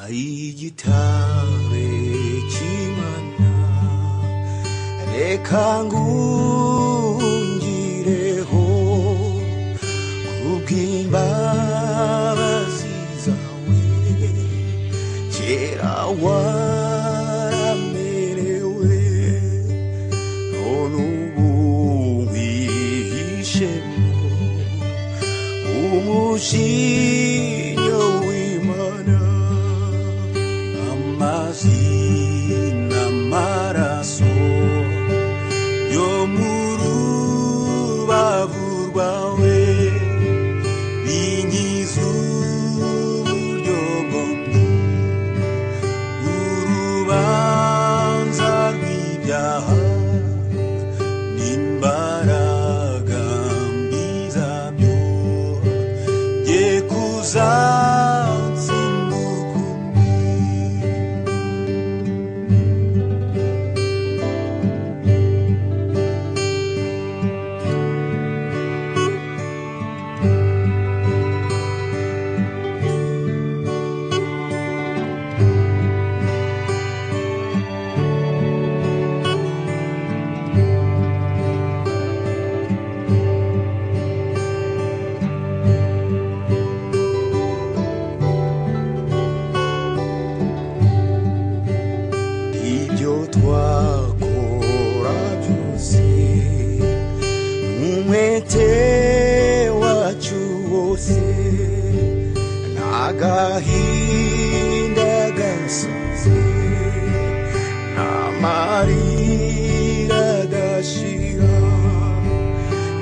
Igitare cy'Imana reka ngungireho kubw'imbabazi zawe kera waramerewe none ubu nkwihishemo umushinyo w'Imana amazina amaraso yo mu rubavu rwawe binkiza uburyo bwombi urubanza rw'ibyaha n'imbaraga mbi zabyo nge twakora byose umwete wacu wose n'agahinda gasaze n'amarira adashira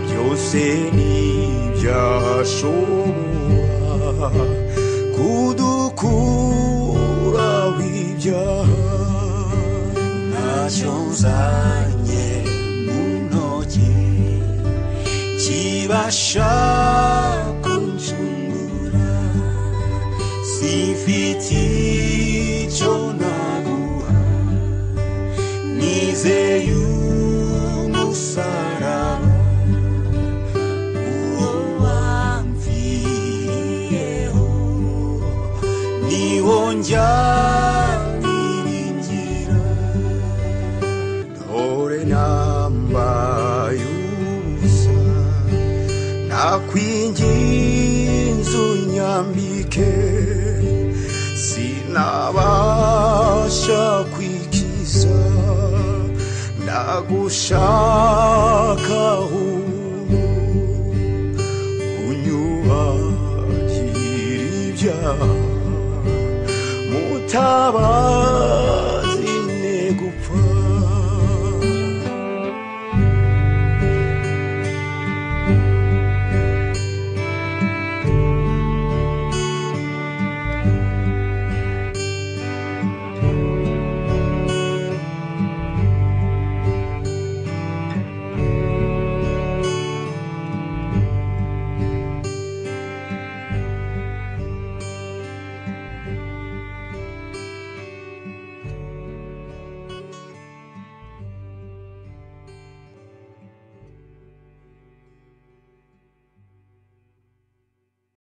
byose ntibyashobora kudukuraho ibyaha ntacyo nzanye mu ntoki kibasha kuncungura simfite icyo naguha nizeye umusaraba uwo wamviriyeho niwo njya nakwinginze unyambike sinabasha kwikiza ndagushakaho unyuhagire ibyaha mutabara